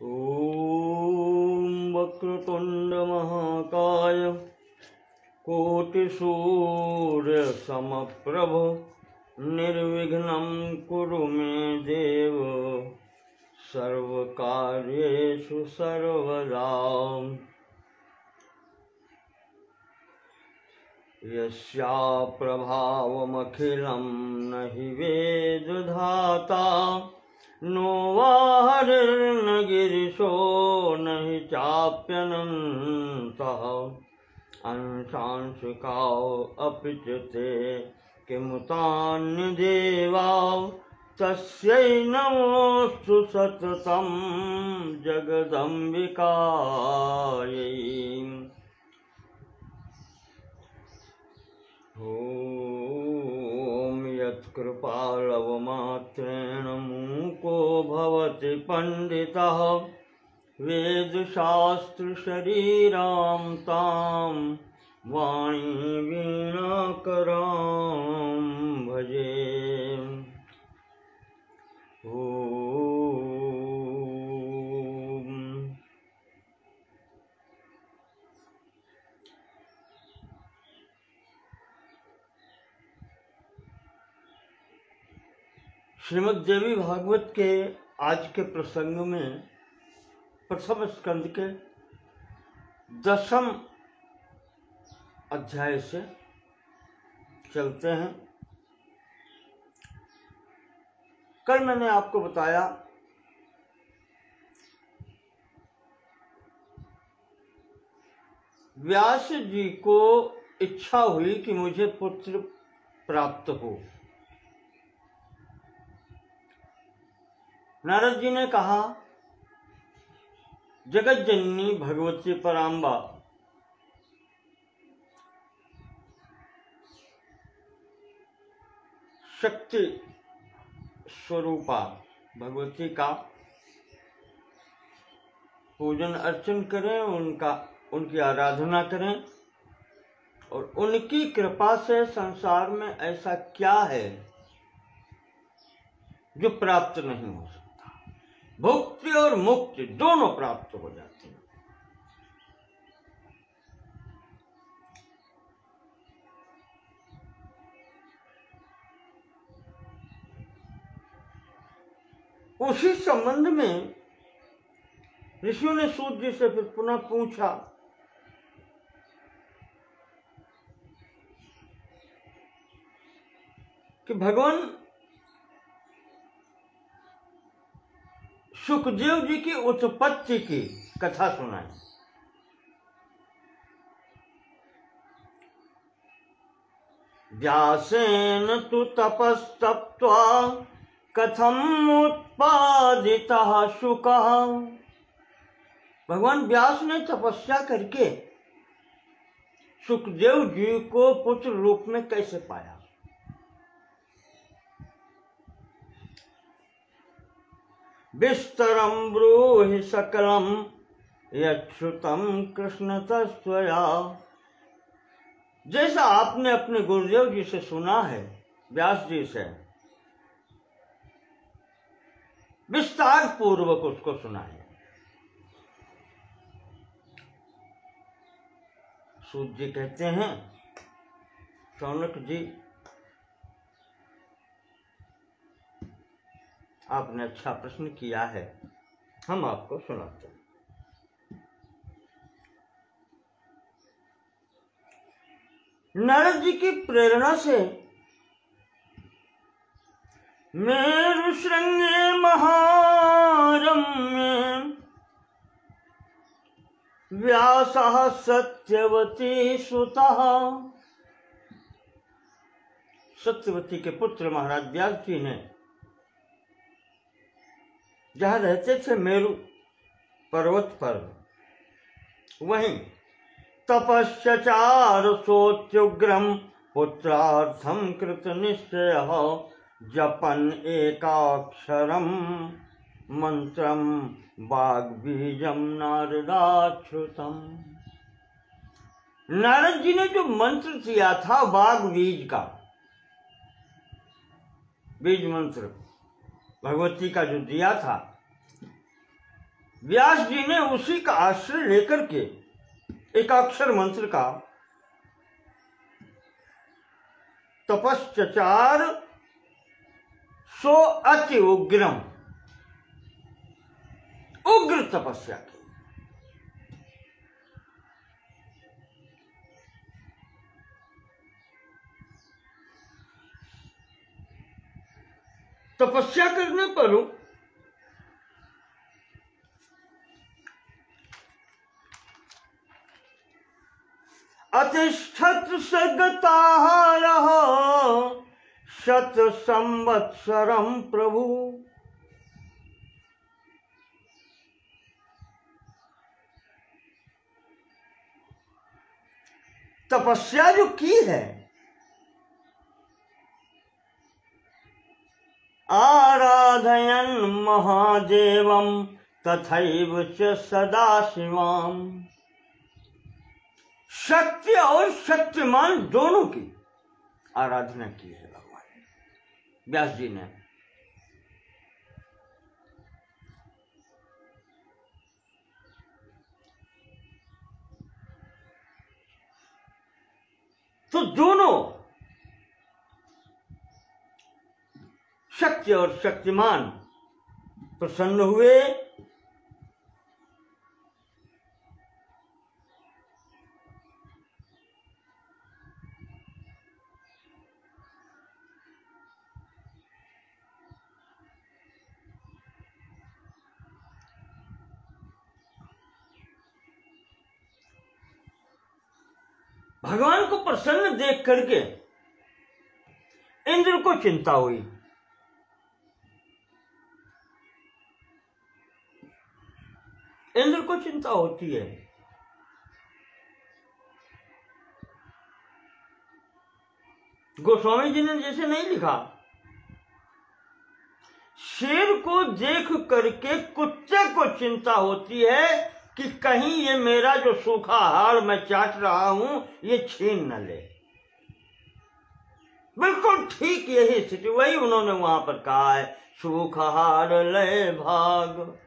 ॐ वक्रतुंड महाकाय कोटिसूर्यसमप्रभ निर्विघ्नं कुरु मे देव सर्वकार्येषु सर्वदा। यस्या प्रभावमखिलं न हि वेदधाता नो वा हरिर्न गिरिशो न हि चाप्यनन्तः अंशांशुकाः अपि च ते किमुतान्यदेवाः तस्यै नमोऽस्तु सततं जगदम्बिकायै। ॐ यत्कृपालवमात्रेण मूको भवति पण्डितः वेदशास्त्रशरीरां तां वाणी वीणाकरां भजे। श्रीमद् देवी भागवत के आज के प्रसंग में प्रथम स्कंद के 10वें अध्याय से चलते हैं। कल मैंने आपको बताया व्यास जी को इच्छा हुई कि मुझे पुत्र प्राप्त हो। नारद जी ने कहा, जगत जननी भगवती पराम्बा शक्ति स्वरूपा भगवती का पूजन अर्चन करें, उनकी आराधना करें और उनकी कृपा से संसार में ऐसा क्या है जो प्राप्त नहीं हो सकता। भुक्ति और मुक्ति दोनों प्राप्त हो जाती हैं। उसी संबंध में ऋषियों ने सूत जी से फिर पुनः पूछा कि भगवान सुखदेव जी की उत्पत्ति की कथा सुनाए। व्यासेन तु तपस्तप्त्वा कथम उत्पादितः शुकः। भगवान व्यास ने तपस्या करके सुखदेव जी को पुत्र रूप में कैसे पाया। विस्तरं ब्रूहि सकलं यच्छ्रुतं कृष्णतः स्वया। जैसा आपने अपने गुरुदेव जी से सुना है, व्यास जी से विस्तार पूर्वक उसको सुनाए। सूत जी कहते हैं, शौनक जी आपने अच्छा प्रश्न किया है, हम आपको सुनाते हैं। नारद जी की प्रेरणा से मेरु श्रृंगे महारम्ये व्यासः सत्यवती सुतः। सत्यवती के पुत्र महाराज व्यास जी ने जहाँ रहते थे मेरु पर्वत पर, वहीं तपश्चचार सोत्युग्रम पुत्रार्थम कृत निश्चयः जपन एकाक्षरम मंत्रम वाग्बीजम नारदाच्छ्रुतम। नारद जी ने जो मंत्र दिया था वाग्बीज का, बीज मंत्र भगवती का जो दिया था, व्यास जी ने उसी का आश्रय लेकर के एक अक्षर मंत्र का तपश्चचार सो अति उग्रम, उग्र तपस्या की। तपस्या करने पर अतिष्ठत सगताहारः शत संवत्सरम प्रभु। तपस्या जो की है, आराधयन् महादेवं तथैव च सदाशिवम्, शक्ति और शक्तिमान दोनों की आराधना की है भगवान व्यास जी ने। तो दोनों शक्ति और शक्तिमान प्रसन्न हुए। भगवान को प्रसन्न देख करके इंद्र को चिंता हुई। इंद्र को चिंता होती है। गोस्वामी जी ने जैसे नहीं लिखा, शेर को देख करके कुत्ते को चिंता होती है कि कहीं ये मेरा जो सूखा आहार मैं चाट रहा हूं ये छीन न ले। बिल्कुल ठीक यही स्थिति, वही उन्होंने वहां पर कहा है, सूखा हार ले भाग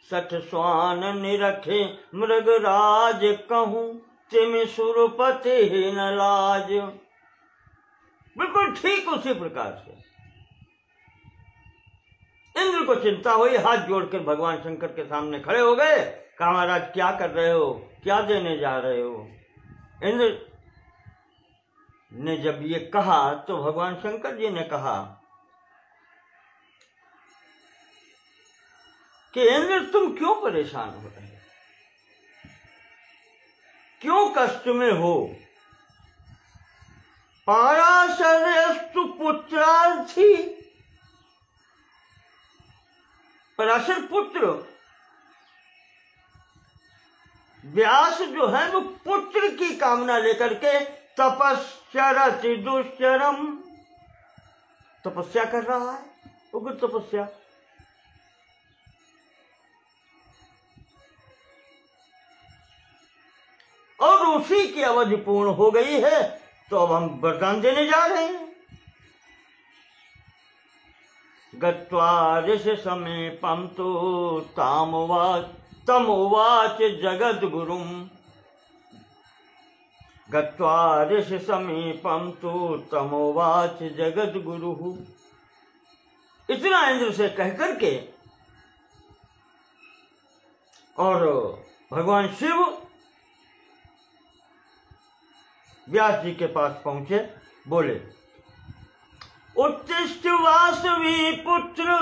सठ स्वान निरखे मृगराज कहूं तिम सुरपति न लाज। बिल्कुल ठीक उसी प्रकार से इंद्र को चिंता हुई, हाथ जोड़कर भगवान शंकर के सामने खड़े हो गए। कहा महाराज क्या कर रहे हो, क्या देने जा रहे हो। इंद्र ने जब ये कहा तो भगवान शंकर जी ने कहा कि इंद्र तुम क्यों परेशान हो रहे हो, क्यों कष्ट में हो। पराशरेस्तु पुत्रार्थी, पराशर पुत्र व्यास जो है वो पुत्र की कामना लेकर के तपस्या दुश्चरम, तपस्या कर रहा है, उग्र तपस्या। और उसी की अवधि पूर्ण हो गई है तो अब हम वरदान देने जा रहे हैं। गत्वा ऋषि समीपम तो तमुवाच जगद गुरुम, गत्वा ऋषि समीपम तो तमुवाच जगद गुरु। इतना इंद्र से कह करके और भगवान शिव व्यास जी के पास पहुंचे, बोले उत्तिष्ठ वासवी पुत्र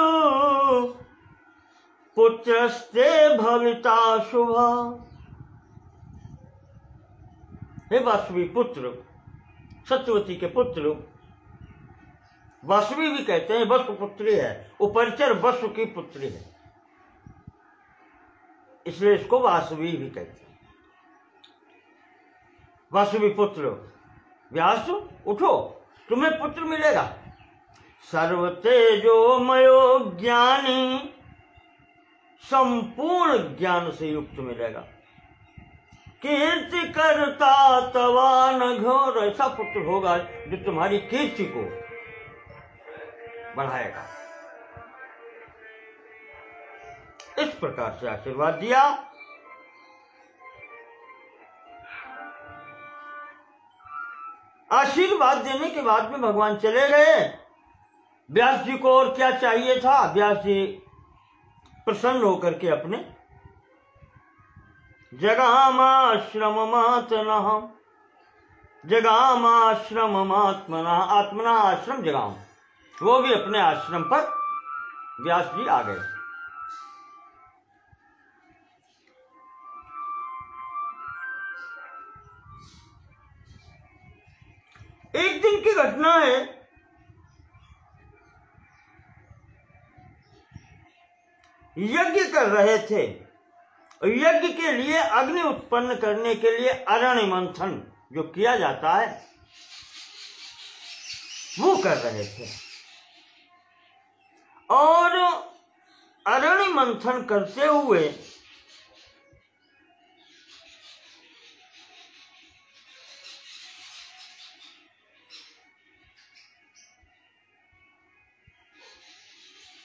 पुत्रस्ते भविता शुभा। हे वासवी पुत्र, सत्यवती के पुत्र, वासवी भी कहते हैं, वसु पुत्री है, उपरिचर वसु की पुत्री है, इसलिए इसको वासवी भी कहते हैं। वासवी पुत्र व्यास उठो, तुम्हें पुत्र मिलेगा। सर्व तेजोमयो ज्ञानी, संपूर्ण ज्ञान से युक्त मिलेगा। कीर्ति करता तवा न घोर, ऐसा पुत्र होगा जो तुम्हारी कीर्ति को बढ़ाएगा। इस प्रकार से आशीर्वाद दिया। आशीर्वाद देने के बाद में भगवान चले गए। व्यास जी को और क्या चाहिए था? व्यास जी प्रसन्न होकर के अपने जगामाश्रममात्मना आत्मना आश्रम जगाम, वो भी अपने आश्रम पर व्यास जी आ गए। एक दिन की घटना है, यज्ञ कर रहे थे। यज्ञ के लिए अग्नि उत्पन्न करने के लिए अरण्य मंथन जो किया जाता है वो कर रहे थे। और अरण्य मंथन करते हुए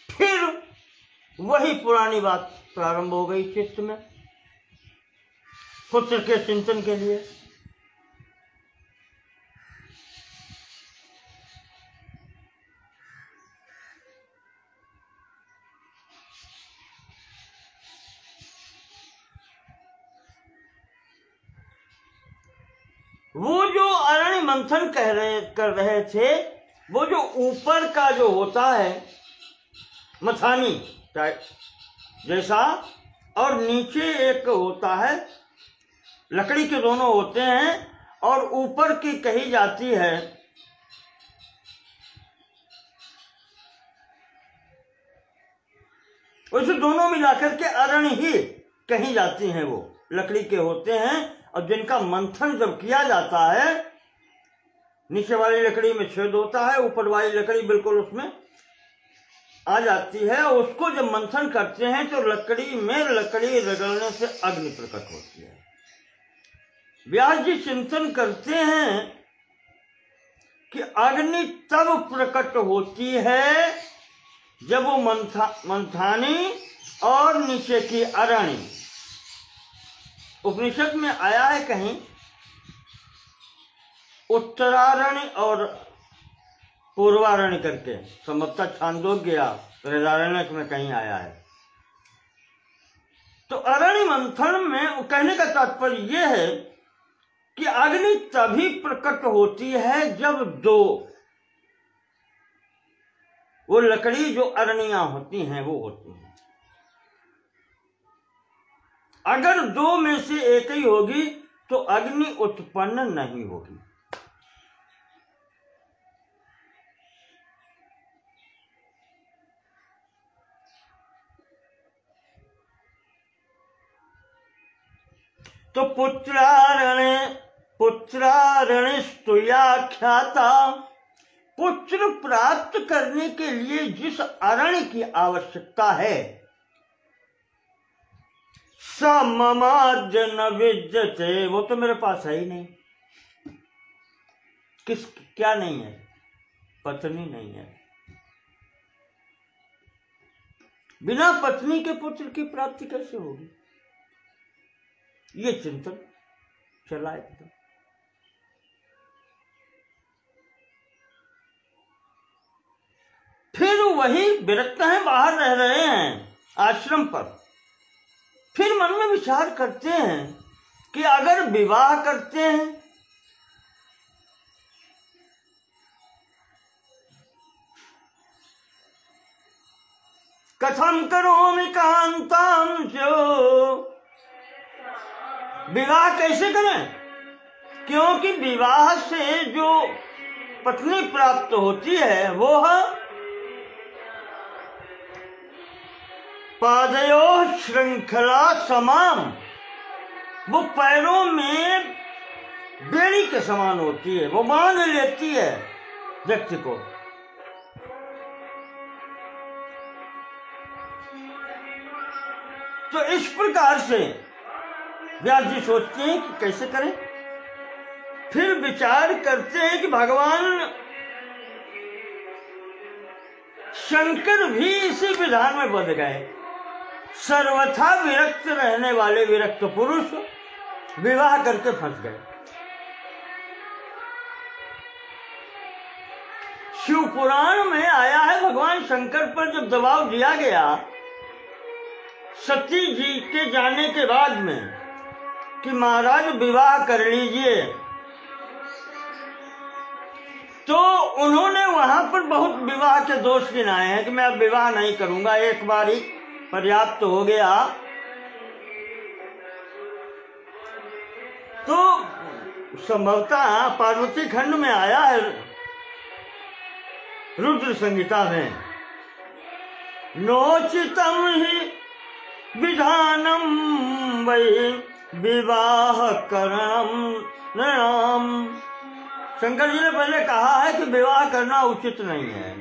फिर वही पुरानी बात प्रारंभ हो गई चित्त में, पुत्र के चिंतन के लिए। वो जो अरण्य मंथन कर रहे थे, वो जो ऊपर का जो होता है मथानी जैसा, और नीचे एक होता है, लकड़ी के दोनों होते हैं, और ऊपर की कही जाती है वैसे दोनों मिलाकर के अरण्य ही कही जाती हैं। वो लकड़ी के होते हैं और जिनका मंथन जब किया जाता है, नीचे वाली लकड़ी में छेद होता है, ऊपर वाली लकड़ी बिल्कुल उसमें आ जाती है। उसको जब मंथन करते हैं तो लकड़ी में लकड़ी रगड़ने से अग्नि प्रकट होती है। व्यास जी चिंतन करते हैं कि अग्नि तब प्रकट होती है जब वो मंथानी और नीचे की अरण्य, उपनिषद में आया है कहीं उत्तरारण्य और पूर्वारण्य करके, संभवतः छांदोग्य या बृहदारण्यक में कहीं आया है। तो अरण्य मंथन में कहने का तात्पर्य यह है कि अग्नि तभी प्रकट होती है जब दो, वो लकड़ी जो अरणियां होती हैं वो होती हैं। अगर दो में से एक ही होगी तो अग्नि उत्पन्न नहीं होगी। तो पुत्रारण्य स्तुयाख्याता, पुत्र प्राप्त करने के लिए जिस अरण्य की आवश्यकता है, स ममाद्य न विद्यते, वो तो मेरे पास है ही नहीं। क्या नहीं है? पत्नी नहीं है। बिना पत्नी के पुत्र की प्राप्ति कैसे होगी? ये चिंतन चला एकदम। फिर वही विरक्त हैं, बाहर रह रहे हैं आश्रम पर। फिर मन में विचार करते हैं कि अगर विवाह करते हैं कथम करोमि कांतां जो, विवाह कैसे करें? क्योंकि विवाह से जो पत्नी प्राप्त होती है वो है पादयो श्रृंखला समाम, वो पैरों में बेड़ी के समान होती है, वो बांध लेती है व्यक्ति को। तो इस प्रकार से व्यास जी सोचते हैं कि कैसे करें। फिर विचार करते हैं कि भगवान शंकर भी इसी विधान में बंध गए। सर्वथा विरक्त रहने वाले विरक्त पुरुष विवाह करके फंस गए। शिव पुराण में आया है, भगवान शंकर पर जब दबाव दिया गया सती जी के जाने के बाद में कि महाराज विवाह कर लीजिए, तो उन्होंने वहां पर बहुत विवाह के दोष गिनाए हैं कि मैं अब विवाह नहीं करूंगा, एक बार ही पर्याप्त हो गया। तो संभवतः पार्वती खंड में आया है रुद्र संहिता में, नोचितम ही विधानम वै विवाह करणम नृणाम। शंकर जी ने पहले कहा है कि विवाह करना उचित नहीं है।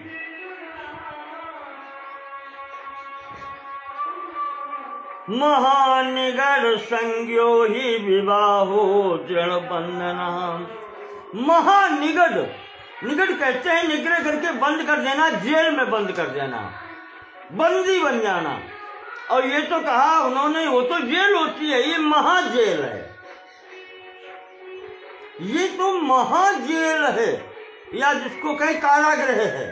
महानिगड़ संज्ञो ही विवाहो दृढ़ बंधना। महानिगड़, निगड़ कहते हैं निगड़ करके बंद कर देना, जेल में बंद कर देना, बंदी बन जाना। और ये तो कहा उन्होंने वो तो जेल होती है, ये महाजेल है, ये तो महाजेल है, या जिसको कहीं कारागृह है,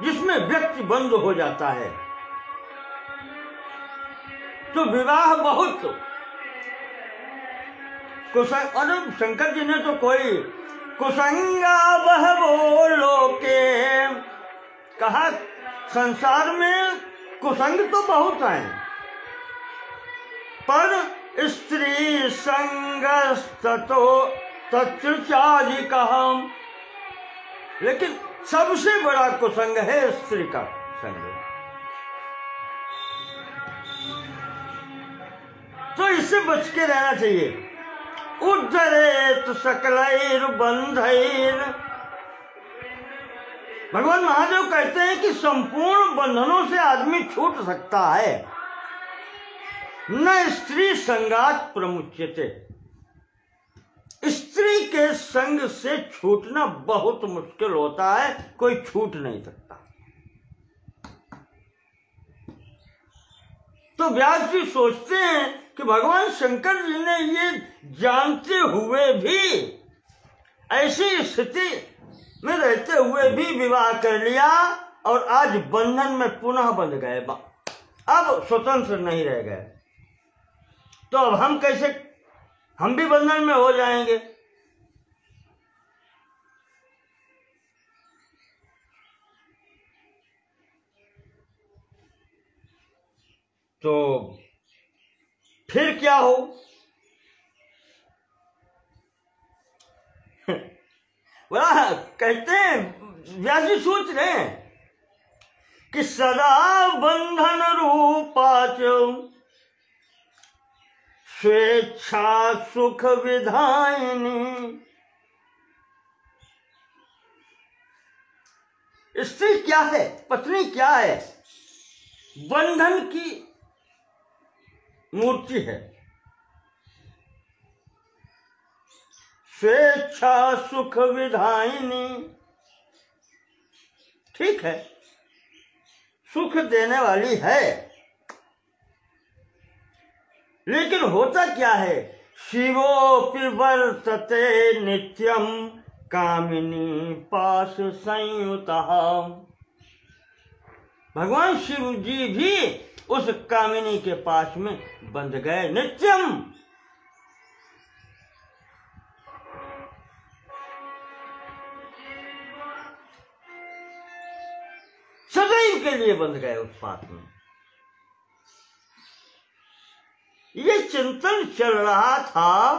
जिसमें व्यक्ति बंद हो जाता है। तो विवाह बहुत कुसंग, और शंकर जी ने तो कोई कुसंगा बहवो लोके कहा, संसार में कुसंग तो बहुत हैं, पर स्त्री संगस्तो तत्चाधिकम्, लेकिन सबसे बड़ा कुसंग है स्त्री का संग। तो इससे बच के रहना चाहिए। उद्धरेत सकलैर बंधैर, भगवान महादेव कहते हैं कि संपूर्ण बंधनों से आदमी छूट सकता है, न स्त्री संगात प्रमुच्यते। स्त्री के संग से छूटना बहुत मुश्किल होता है, कोई छूट नहीं सकता। तो व्यास जी सोचते हैं कि भगवान शंकर जी ने ये जानते हुए भी, ऐसी स्थिति में रहते हुए भी विवाह कर लिया और आज बंधन में पुनः बंध गए, अब स्वतंत्र नहीं रह गए। तो अब हम कैसे, हम भी बंधन में हो जाएंगे। तो फिर क्या हो? वह कहते हैं, व्यास जी सोच रहे हैं कि सदा बंधन रूपाच स्वेच्छा सुख विधायिनी। स्त्री क्या है, पत्नी क्या है? बंधन की मूर्ति है। स्वेच्छा सुख विधायिनी, ठीक है, सुख देने वाली है, लेकिन होता क्या है? शिवोऽपि वर्तते नित्यम कामिनी पाश संयुतः। भगवान शिव जी भी उस कामिनी के पास में बंध गए नित्यम। सदैव के लिए बंध गए उस पास में। ये चिंतन चल रहा था,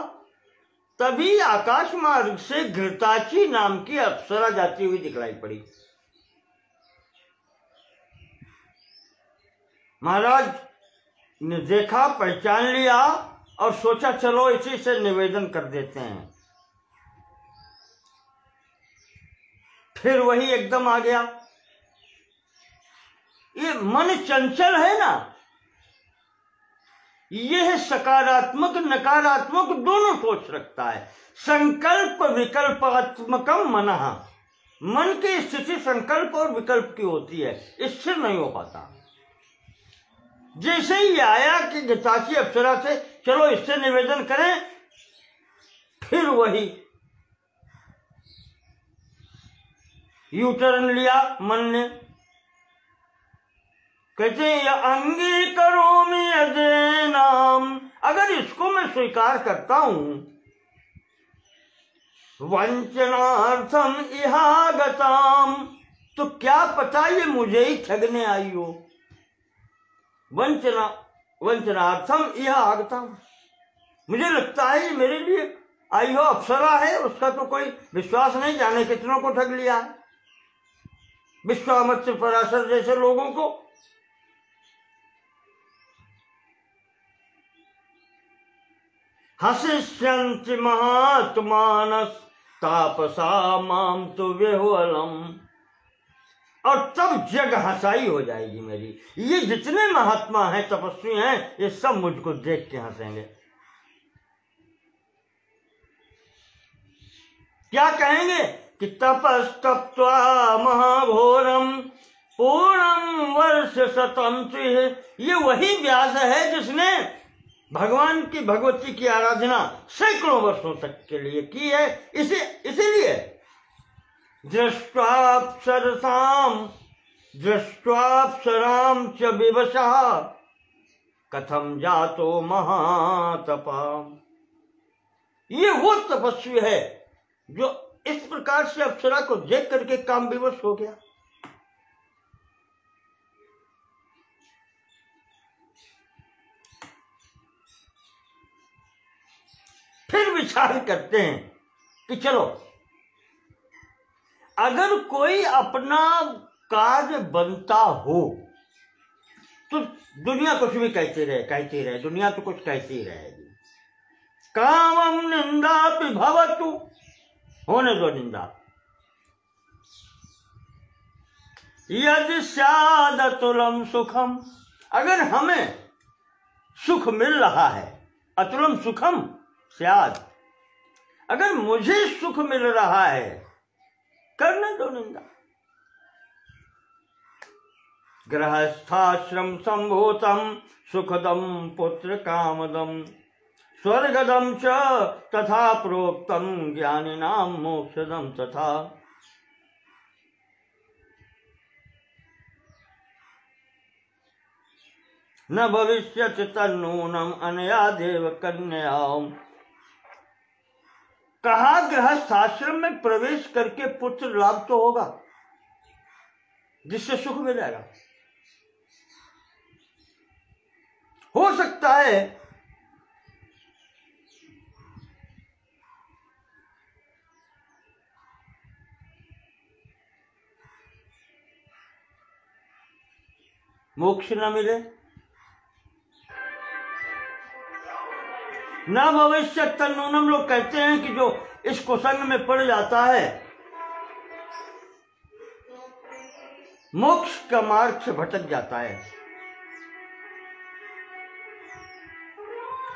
तभी आकाश मार्ग से घृताची नाम की अप्सरा जाती हुई दिखलाई पड़ी। महाराज ने देखा, पहचान लिया और सोचा चलो इसी से निवेदन कर देते हैं। फिर वही एकदम आ गया। ये मन चंचल है ना, यह सकारात्मक नकारात्मक दोनों सोच रखता है। संकल्प विकल्पात्मकम मनः, मन की स्थिति संकल्प और विकल्प की होती है, स्थिर नहीं हो पाता। जैसे ही आया कि घिताची अप्सरा से चलो इससे निवेदन करें, फिर वही यू टर्न लिया मन ने। कहते हैं अंगीकरोमि यदेनाम, अगर इसको मैं स्वीकार करता हूं, वंचनार्थम इहागताम, तो क्या पता ये मुझे ही ठगने आई हो। वंचनार्थम इहागताम, मुझे लगता है ये मेरे लिए आई हो, अप्सरा है, उसका तो कोई विश्वास नहीं, जाने कितनों को ठग लिया है, विश्वामित्र पराशर जैसे लोगों को। हसिष्यन्ति महात्मानस तापसा माम तु विह्वलम, और तब जग हंसाई हो जाएगी मेरी। ये जितने महात्मा हैं, तपस्वी हैं, ये सब मुझको देख के हंसेंगे। क्या कहेंगे कि तपस्तप्त्वा महाघोरम पूर्णम वर्ष शतम त्रिः, ये वही व्यास है जिसने भगवान की भगवती की आराधना सैकड़ों वर्षों तक के लिए की है। इसीलिए दृष्ट्वाप्सराम च विवशः कथम जातो महातपा, ये वो तपस्वी है जो इस प्रकार से अप्सरा को देख करके काम विवश हो गया। फिर विचार करते हैं कि चलो अगर कोई अपना कार्य बनता हो तो दुनिया कुछ भी कहती रहे, दुनिया तो कुछ कहती रहेगी। कामम निंदा भवतु, होने दो निंदा। यदि स्याद अतुलम सुखम, अगर हमें सुख मिल रहा है, अतुलम सुखम स्याद, अगर मुझे सुख मिल रहा है, करने दो निंदा। गृहस्थाश्रम संभूतम सुखदम पुत्र कामदम स्वर्गदम च तथा प्रोक्तम ज्ञानिनाम मोक्षदम तथा। न भविष्यत तन्नूनम अनया देव कन्याओं, कहा गृहस्थ आश्रम में प्रवेश करके पुत्र लाभ तो होगा, जिससे सुख मिलेगा। हो सकता है मोक्ष न मिले। न भविष्य तन्नूनम, लोग कहते हैं कि जो इस कुसंग में पड़ जाता है मोक्ष का मार्ग से भटक जाता है।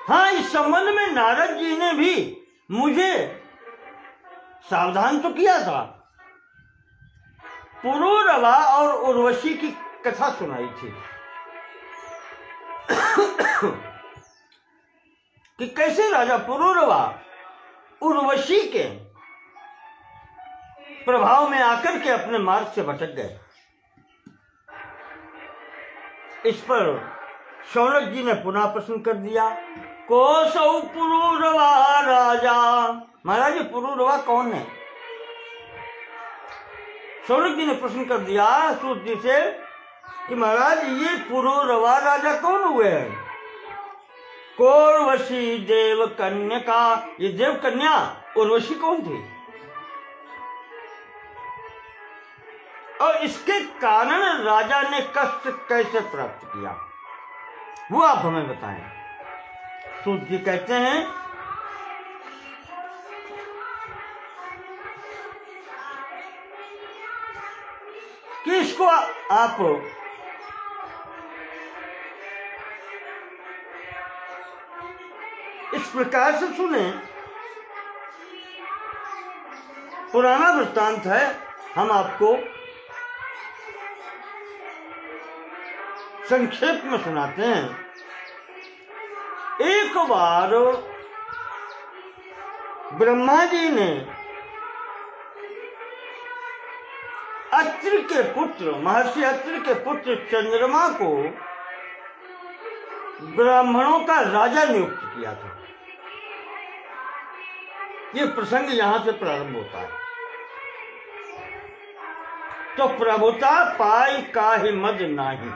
हाँ, इस संबंध में नारद जी ने भी मुझे सावधान तो किया था। पुरूरवा और उर्वशी की कथा सुनाई थी कि कैसे राजा पुरूरवा उर्वशी के प्रभाव में आकर के अपने मार्ग से भटक गए। इस पर शौनक जी ने पुनः प्रश्न कर दिया, कोसौ पुरूरवा राजा। महाराज, ये पुरूरवा कौन है? शौनक जी ने प्रश्न कर दिया सूत जी से कि महाराज, ये पुरूरवा राजा कौन हुए हैं? उर्वशी देव कन्या का, ये देव कन्या उर्वशी कौन थी और इसके कारण राजा ने कष्ट कैसे प्राप्त किया, वो आप हमें बताएं। सूत जी कहते हैं कि इसको आप इस प्रकार से सुने। पुराना वृत्तांत है, हम आपको संक्षेप में सुनाते हैं। एक बार ब्रह्मा जी ने अत्रि के पुत्र, महर्षि अत्रि के पुत्र चंद्रमा को ब्राह्मणों का राजा नियुक्त किया था। ये प्रसंग यहां से प्रारंभ होता है। तो प्रभुता पाई काहि मद नाही,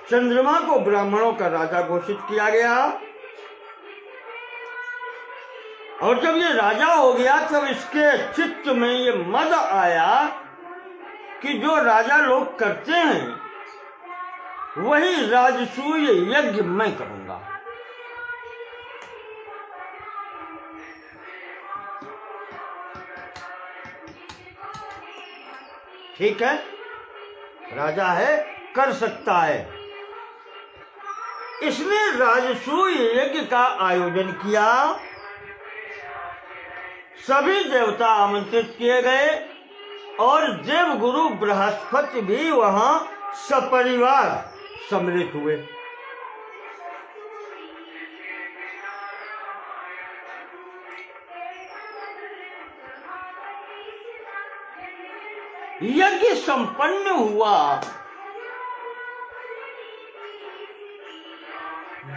चंद्रमा को ब्राह्मणों का राजा घोषित किया गया। और जब ये राजा हो गया तब इसके चित्त में ये मद आया कि जो राजा लोग करते हैं वही राजसूय यज्ञ मैं करूंगा। ठीक है, राजा है, कर सकता है। इसने राजसूय यज्ञ का आयोजन किया। सभी देवता आमंत्रित किए गए और देवगुरु बृहस्पति भी वहां सपरिवार सम्मिलित हुए। यज्ञ संपन्न हुआ।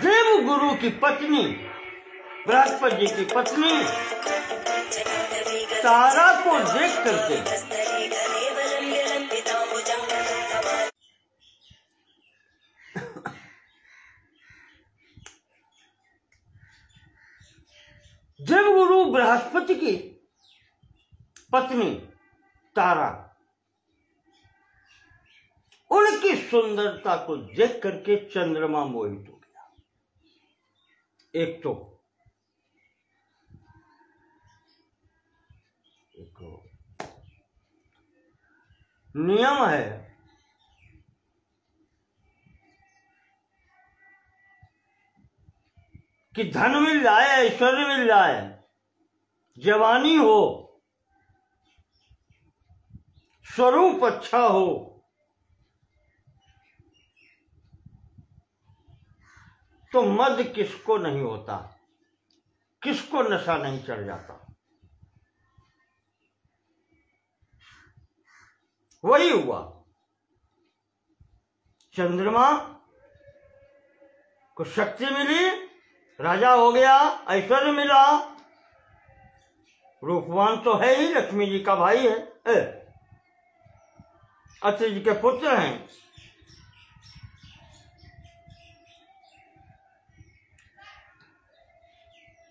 देवगुरु की पत्नी, बृहस्पति जी की पत्नी तारा को देख करके देवगुरु बृहस्पति की पत्नी तारा उनकी सुंदरता को देख करके चंद्रमा मोहित हो गया। एक नियम है कि धन मिल जाए, ऐश्वर्य मिल जाए, जवानी हो, स्वरूप अच्छा हो, तो मद किसको नहीं होता, किसको नशा नहीं चढ़ जाता। वही हुआ। चंद्रमा को शक्ति मिली, राजा हो गया, ऐश्वर्य मिला, रूपवान तो है ही, लक्ष्मी जी का भाई है, अत्रि जी के पुत्र हैं।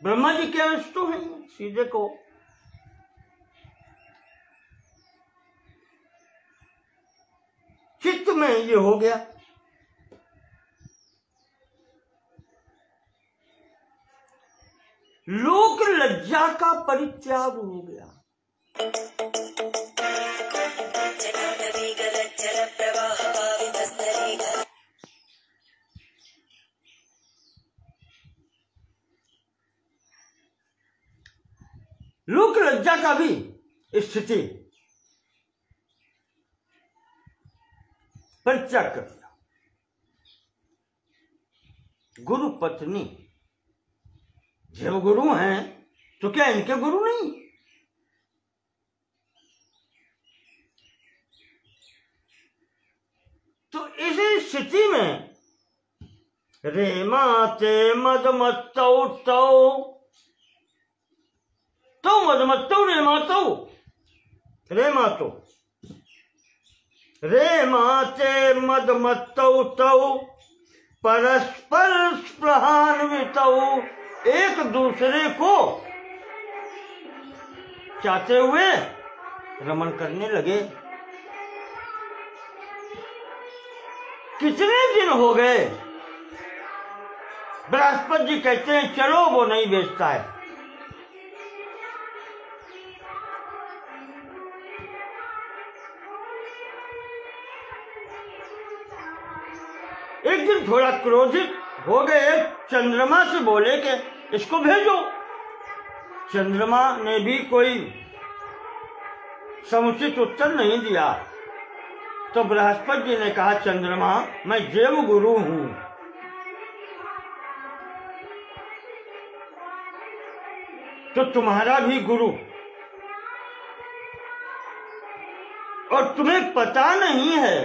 ब्रह्मा जी के अंश तो हैं, सीधे को चित्त में ये हो गया। लोक लज्जा का परित्याग हो गया। लोक लज्जा का भी स्थिति परित्याग कर दिया। गुरु पत्नी जब गुरु हैं तो क्या इनके गुरु नहीं? तो इस स्थिति में रेमाते मदमत्तौ तो मदमत्तौ रेमातो रेमाते मदमत्तौ तौ परस्पर स्पृहान्वितौ, एक दूसरे को चाहते हुए रमण करने लगे। कितने दिन हो गए, बृहस्पति जी कहते हैं चलो, वो नहीं बेचता है। एक दिन थोड़ा क्रोधित हो गए, चंद्रमा से बोले कि इसको भेजो। चंद्रमा ने भी कोई समुचित उत्तर नहीं दिया। तो बृहस्पति जी ने कहा, चंद्रमा मैं देव गुरु हूं, तो तुम्हारा भी गुरु, और तुम्हें पता नहीं है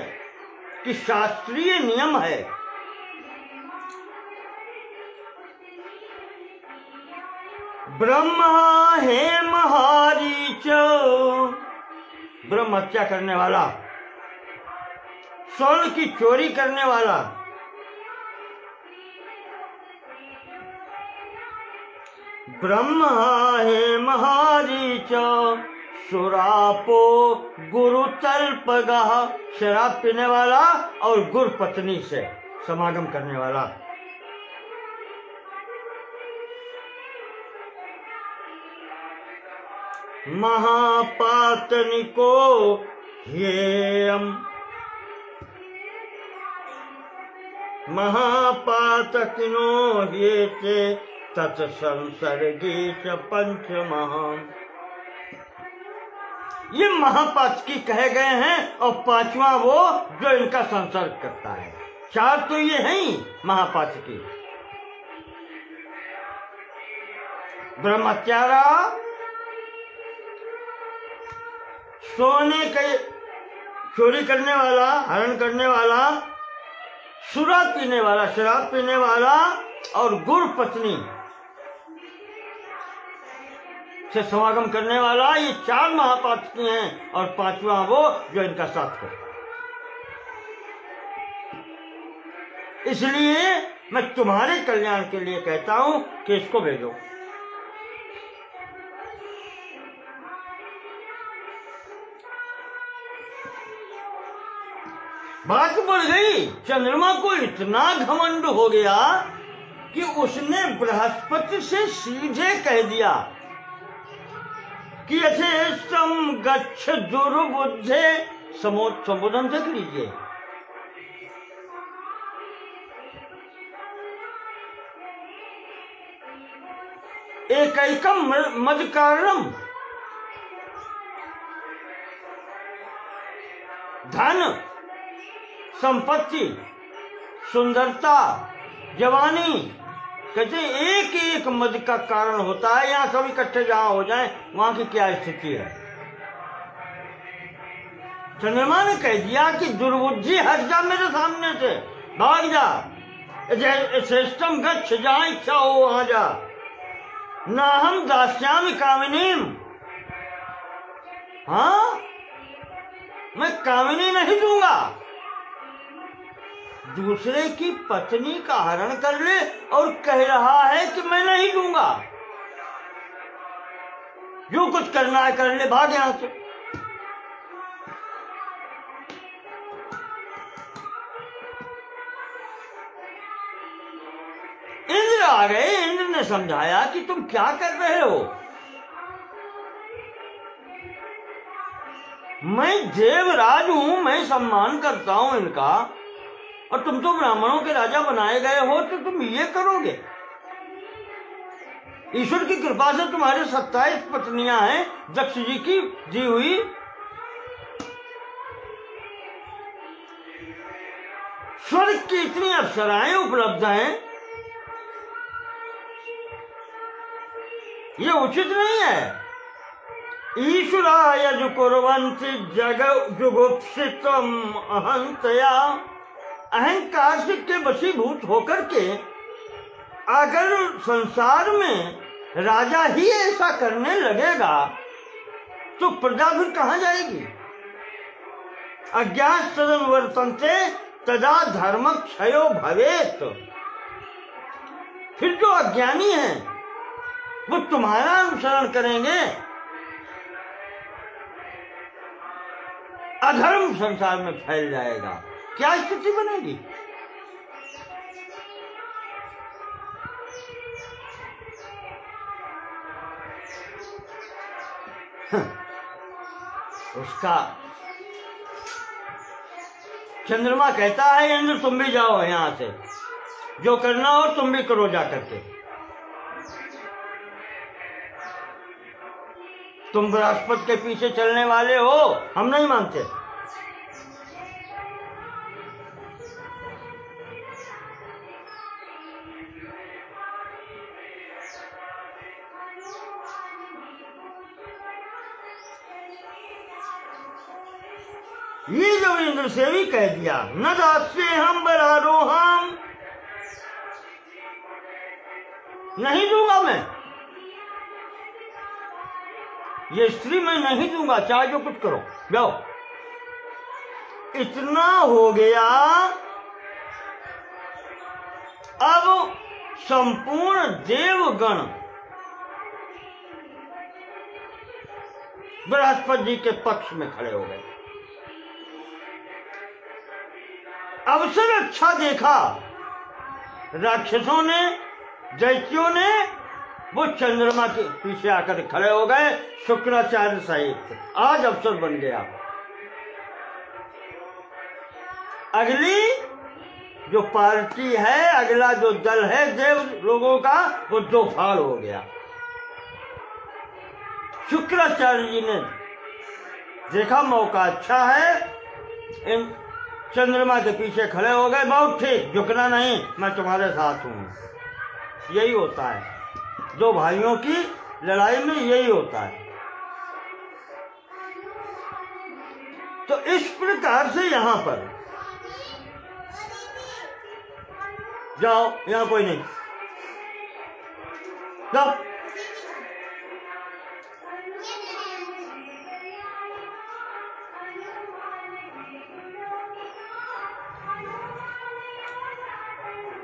कि शास्त्रीय नियम है, ब्रह्मा है महारीच, ब्रह्म हत्या करने वाला, स्वर्ण की चोरी करने वाला, ब्रह्मा है महारीच, सुरापो गुरु तल्पगः, शराब पीने वाला और गुरु पत्नी से समागम करने वाला। महापातनिको ह्येयम्, महापातकिनो ह्येते तत्संसर्गे च पंचमः। ये महापातकी कहे गए हैं और पांचवा वो जो इनका संसर्ग करता है। चार तो ये हैं ही महापातकी, ब्रह्मचारा, सोने के चोरी करने वाला, हरण करने वाला, शराब पीने वाला, शराब पीने वाला और गुरु पत्नी से समागम करने वाला, ये चार महापातकी हैं और पांचवा वो जो इनका साथ करता है। इसलिए मैं तुम्हारे कल्याण के लिए कहता हूं कि इसको भेजो। बात बढ़ गई, चंद्रमा को इतना घमंड हो गया कि उसने बृहस्पति से सीधे कह दिया कि यथेष्टम गच्छ दुर्बुद्धे, संबोधन देख लीजिए, एकैकम मद कारणम, धन संपत्ति, सुंदरता, जवानी, कहते एक एक मद का कारण होता है। यहाँ सब इकट्ठे जहां हो जाएं, वहां की क्या स्थिति है। चंद्रमा ने कह दिया कि दुर्बुद्धि हट जा मेरे सामने से, भाग जा, श्रेष्ठम गच्छ, जहां इच्छा हो वहां जा, ना हम दास्यामि कामिनीम, हाँ मैं कामिनी नहीं दूंगा। दूसरे की पत्नी का हरण कर ले और कह रहा है कि मैं नहीं दूंगा, जो कुछ करना है कर ले, भाग यहां से। इंद्र आ गए, इंद्र ने समझाया कि तुम क्या कर रहे हो, मैं देवराज हूं, मैं सम्मान करता हूं इनका, और तुम तो ब्राह्मणों के राजा बनाए गए हो, तो तुम ये करोगे। ईश्वर की कृपा से तुम्हारे 27 पत्नियां हैं दक्ष जी की दी हुई, स्वर्ग की इतनी अप्सराएं उपलब्ध हैं, ये उचित नहीं है। ईश्वराय जुकुर्वन्ति जग जुगुप्सितम अहंतया, अहंकार से के वशीभूत होकर के अगर संसार में राजा ही ऐसा करने लगेगा तो प्रजा फिर कहां जाएगी। अज्ञान सदन वर्तन्ते तदा धर्म क्षयो भवेत, फिर जो अज्ञानी हैं वो तुम्हारा अनुसरण करेंगे, अधर्म संसार में फैल जाएगा। क्या स्थिति बनेगी। उसका चंद्रमा कहता है, इंद्र तुम भी जाओ यहां से, जो करना हो तुम भी करो जा करके, तुम बृहस्पति के पीछे चलने वाले हो, हम नहीं मानते। ये जो इंद्र से भी कह दिया न दास्य हम बरारो हम, नहीं दूंगा मैं, ये स्त्री मैं नहीं दूंगा, चाहे जो कुछ करो जाओ। इतना हो गया। अब संपूर्ण देवगण बृहस्पति जी के पक्ष में खड़े हो गए। अवसर अच्छा देखा राक्षसों ने, दैत्यों ने, वो चंद्रमा के पीछे आकर खड़े हो गए शुक्राचार्य सहित। आज अवसर बन गया। अगली जो पार्टी है, अगला जो दल है देव लोगों का, वो दो फाड़ हो गया। शुक्राचार्य जी ने देखा मौका अच्छा है, इन चंद्रमा के पीछे खड़े हो गए। बहुत ठीक, झुकना नहीं, मैं तुम्हारे साथ हूं। यही होता है दो भाइयों की लड़ाई में, यही होता है। तो इस प्रकार से यहां पर जाओ, यहां कोई नहीं, जाओ।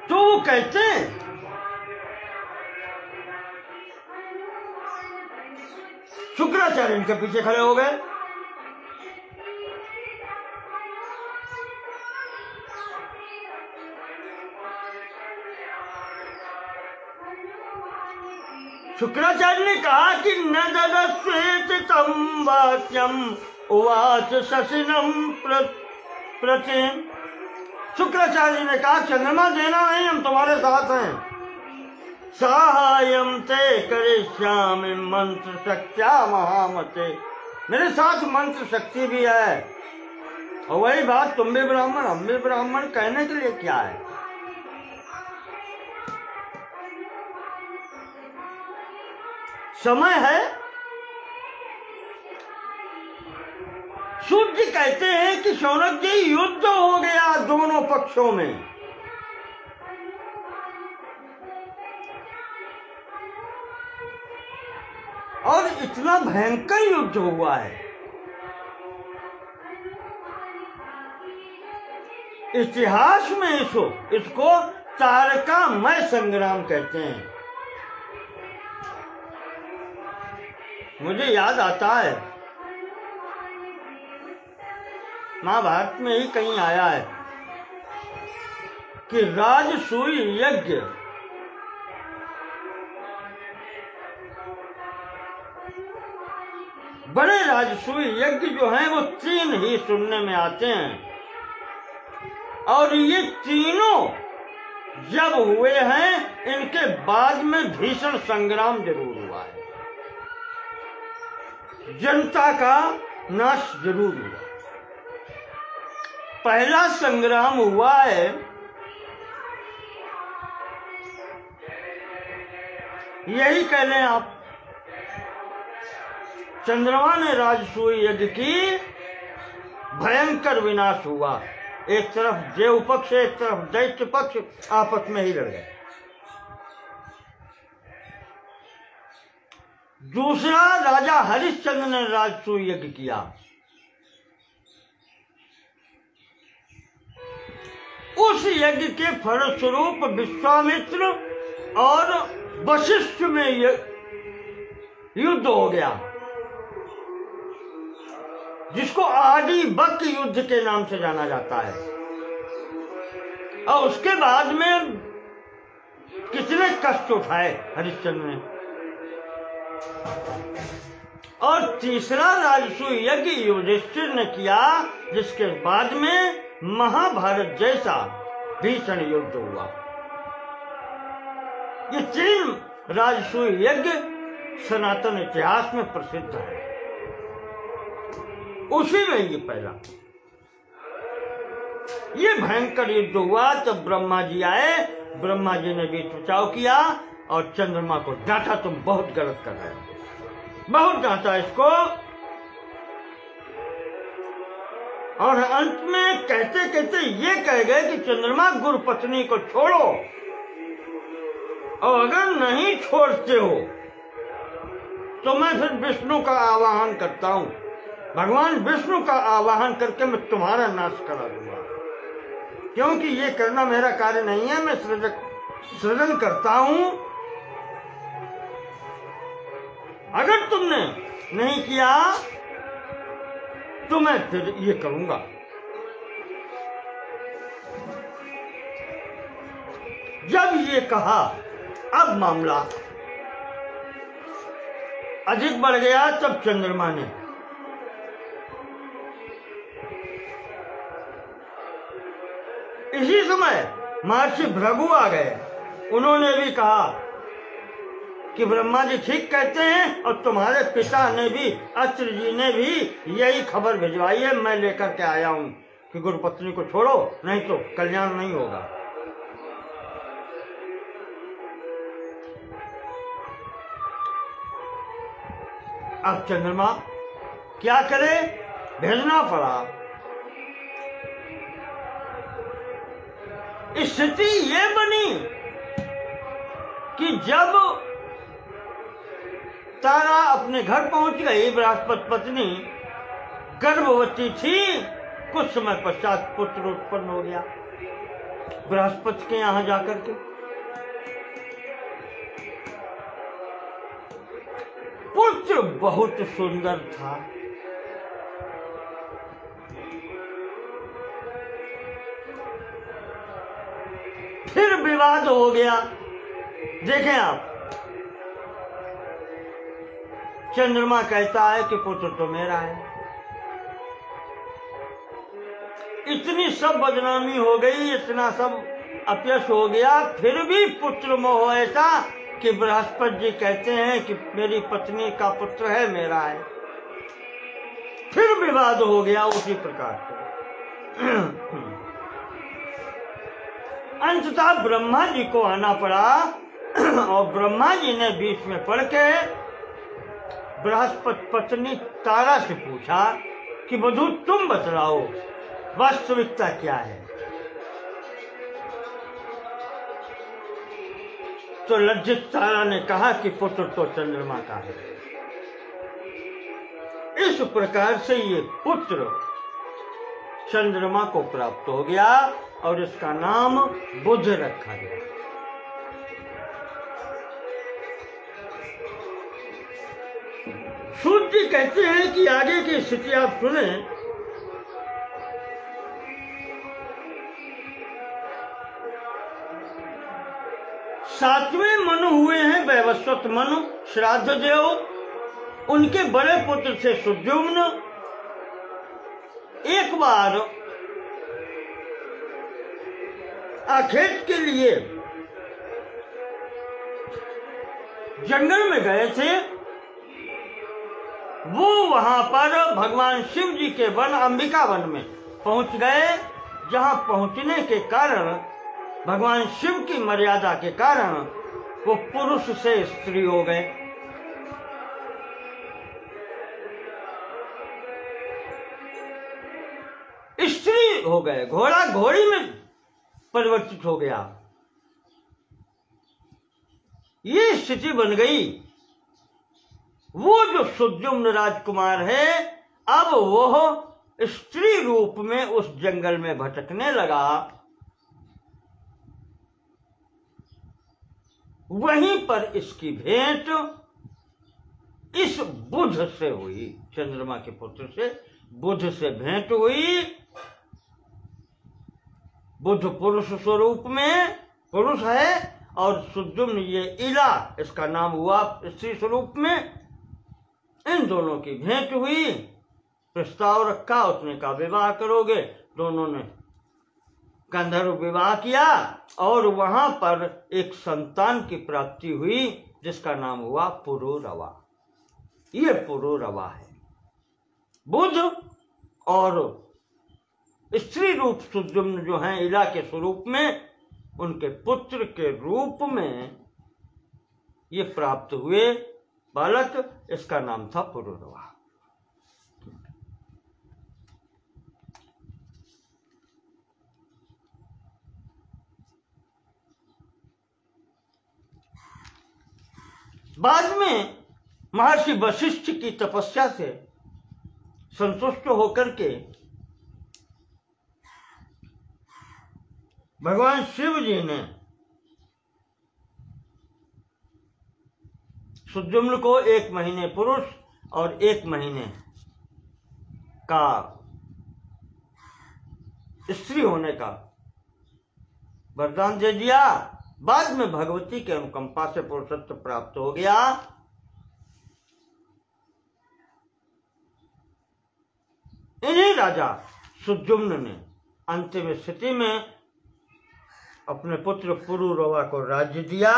तो वो कहते हैं शुक्राचार्य इनके पीछे खड़े हो गए। शुक्राचार्य ने कहा कि न ददस्वेत तम वाक्यम उवाच शशिनम प्रति। शुक्राचार्य ने कहा चंद्रमा देना नहीं, हम तुम्हारे साथ हैं। साहाय्यम ते करिष्यामि मंत्र शक्त्या महामते, मेरे साथ मंत्र शक्ति भी है। और वही बात, तुम भी ब्राह्मण हम भी ब्राह्मण, कहने के लिए क्या है। समय है। सूर्य कहते हैं कि शौनक जी युद्ध हो गया दोनों पक्षों में। और इतना भयंकर युद्ध हुआ है। इतिहास में इसको तारकामय संग्राम कहते हैं। मुझे याद आता है महाभारत में ही कहीं आया है कि राजसूय यज्ञ बड़े राजसूय यज्ञ जो हैं वो 3 ही सुनने में आते हैं। और ये तीनों जब हुए हैं, इनके बाद में भीषण संग्राम जरूर हुआ है, जनता का नाश जरूर हुआ। पहला संग्राम हुआ है यही कह लें आप, चंद्रमा ने राजसूय यज्ञ की, भयंकर विनाश हुआ। एक तरफ देव पक्ष, एक तरफ दैत्य पक्ष आपस में ही लड़ गए। दूसरा राजा हरिश्चंद्र ने राजसूय यज्ञ किया। उस यज्ञ के फलस्वरूप विश्वामित्र और वशिष्ठ में युद्ध हो गया, जिसको आदि बक युद्ध के नाम से जाना जाता है। और उसके बाद में कितने कष्ट उठाए हरिश्चंद्र ने। और तीसरा राजसूय यज्ञ युधिष्ठिर ने किया, जिसके बाद में महाभारत जैसा भीषण युद्ध हुआ। ये 3 राजसूय यज्ञ सनातन इतिहास में प्रसिद्ध है। उसी में ये पहला ये भयंकर युद्ध हुआ। तब ब्रह्मा जी आए, ब्रह्मा जी ने भी बचाव किया और चंद्रमा को डांटा, तुम बहुत गलत कर रहे हो, बहुत डांटा इसको। और अंत में कहते कहते ये कह गए कि चंद्रमा गुरु पत्नी को छोड़ो, और अगर नहीं छोड़ते हो तो मैं फिर विष्णु का आवाहन करता हूं, भगवान विष्णु का आवाहन करके मैं तुम्हारा नाश करा दूंगा, क्योंकि ये करना मेरा कार्य नहीं है, मैं सृजन करता हूं। अगर तुमने नहीं किया तो मैं फिर ये करूंगा। जब ये कहा, अब मामला अधिक बढ़ गया। तब चंद्रमा ने इसी समय महर्षि भृगु आ गए। उन्होंने भी कहा कि ब्रह्मा जी ठीक कहते हैं, और तुम्हारे पिता ने भी, अत्रि जी ने भी यही खबर भिजवाई है, मैं लेकर के आया हूं कि गुरु पत्नी को छोड़ो, नहीं तो कल्याण नहीं होगा। अब चंद्रमा क्या करे, भेजना पड़ा। स्थिति ये बनी कि जब तारा अपने घर पहुंच गई, बृहस्पति पत्नी गर्भवती थी, कुछ समय पश्चात पुत्र उत्पन्न हो गया बृहस्पति के यहां जाकर के। पुत्र बहुत सुंदर था। फिर विवाद हो गया। देखें आप, चंद्रमा कहता है कि पुत्र तो मेरा है। इतनी सब बदनामी हो गई, इतना सब अपयश हो गया, फिर भी पुत्र मोह ऐसा कि बृहस्पति जी कहते हैं कि मेरी पत्नी का पुत्र है, मेरा है। फिर विवाद हो गया उसी प्रकार से। अंततः ब्रह्मा जी को आना पड़ा, और ब्रह्मा जी ने बीच में पड़ के बृहस्पति पत्नी तारा से पूछा कि वधू तुम बतलाओ वास्तविकता क्या है। तो लज्जित तारा ने कहा कि पुत्र तो चंद्रमा का है। इस प्रकार से ये पुत्र चंद्रमा को प्राप्त हो गया और इसका नाम बुध रखा गया। सूत जी कहते हैं कि आगे की स्थिति आप सुने। सातवें मनु हुए हैं वैवस्वत मनु, श्राद्ध देव। उनके बड़े पुत्र थे सुद्युम्न। एक बार आखेट के लिए जंगल में गए थे। वो वहां पर भगवान शिव जी के वन अंबिका वन में पहुंच गए, जहां पहुंचने के कारण भगवान शिव की मर्यादा के कारण वो पुरुष से स्त्री हो गए। स्त्री हो गए, घोड़ा घोड़ी में परिवर्तित हो गया। ये स्थिति बन गई। वो जो सुद्युम्न राजकुमार है, अब वो स्त्री रूप में उस जंगल में भटकने लगा। वहीं पर इसकी भेंट इस बुध से हुई, चंद्रमा के पुत्र से बुध से भेंट हुई। बुध पुरुष स्वरूप में पुरुष है और सुद्युम्न ये इला, इसका नाम हुआ स्त्री स्वरूप में। इन दोनों की भेंट हुई, प्रस्ताव रखा, उसने कहा विवाह करोगे। दोनों ने गंधर्व विवाह किया और वहां पर एक संतान की प्राप्ति हुई जिसका नाम हुआ पुरोरवा। ये पुरोरवा है। बुध और स्त्री रूप सुद्युम्न जो हैं इला के स्वरूप में, उनके पुत्र के रूप में ये प्राप्त हुए बालक, इसका नाम था पुरोरवा। बाद में महर्षि वशिष्ठ की तपस्या से संतुष्ट होकर के भगवान शिव जी ने सुद्युम्न को 1 महीने पुरुष और 1 महीने का स्त्री होने का वरदान दे दिया। बाद में भगवती के अनुकंपा से पुरुषत्व प्राप्त हो गया। इन्हीं राजा सुद्युम्न ने अंतिम स्थिति में अपने पुत्र पुरुरवा को राज्य दिया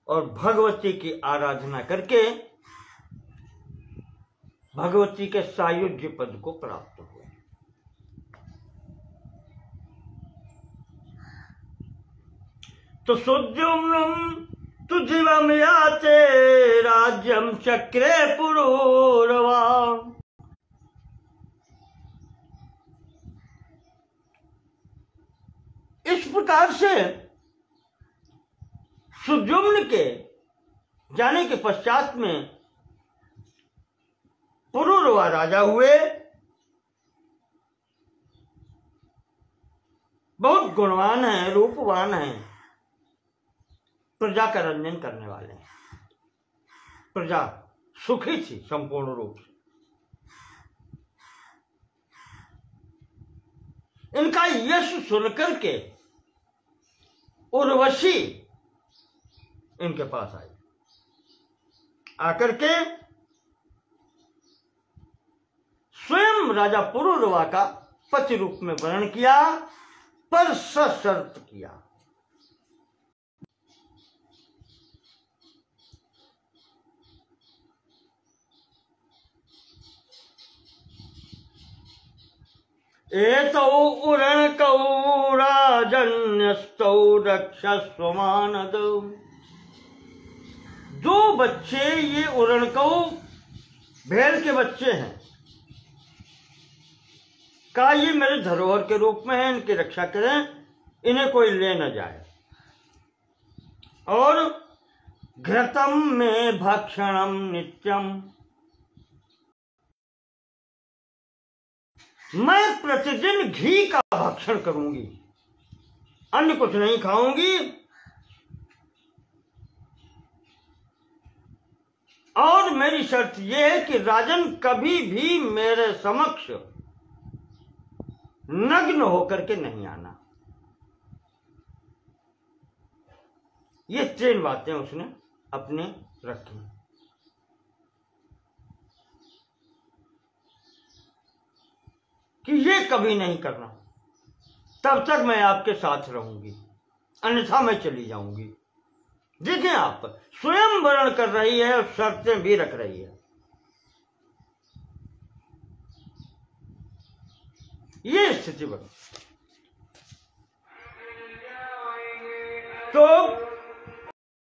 और भगवती की आराधना करके भगवती के सायुज्य पद को प्राप्त हुआ। तो सुद्युम्नं तु दिवं याते राज्यं चक्रे पुरुरवा। इस प्रकार से सुद्युम्न के जाने के पश्चात में पुरुरवा राजा हुए। बहुत गुणवान हैं, रूपवान हैं, प्रजा का रंजन करने वाले हैं। प्रजा सुखी थी संपूर्ण रूप से। इनका यश सुनकर के उर्वशी इनके पास आई। आकर के स्वयं राजा पुरुरवा का पति रूप में वर्ण किया, पर सशर्त किया। एतौ उरणकौ राजन्यस्तौ रक्षस्व मानदौ। 2 बच्चे ये उरणकौ भेड़ के बच्चे हैं का ये मेरे धरोहर के रूप में है, इनकी रक्षा करें, इन्हें कोई ले न जाए। और घृतम में भक्षणम नित्यम, मैं प्रतिदिन घी का भक्षण करूंगी, अन्य कुछ नहीं खाऊंगी। और मेरी शर्त यह है कि राजन कभी भी मेरे समक्ष नग्न होकर के नहीं आना। ये 3 बातें उसने अपने रखी कि ये कभी नहीं करना, तब तक मैं आपके साथ रहूंगी, अन्यथा मैं चली जाऊंगी। देखें, आप स्वयं वर्ण कर रही है और शर्तें भी रख रही है। ये स्थिति बनी। तो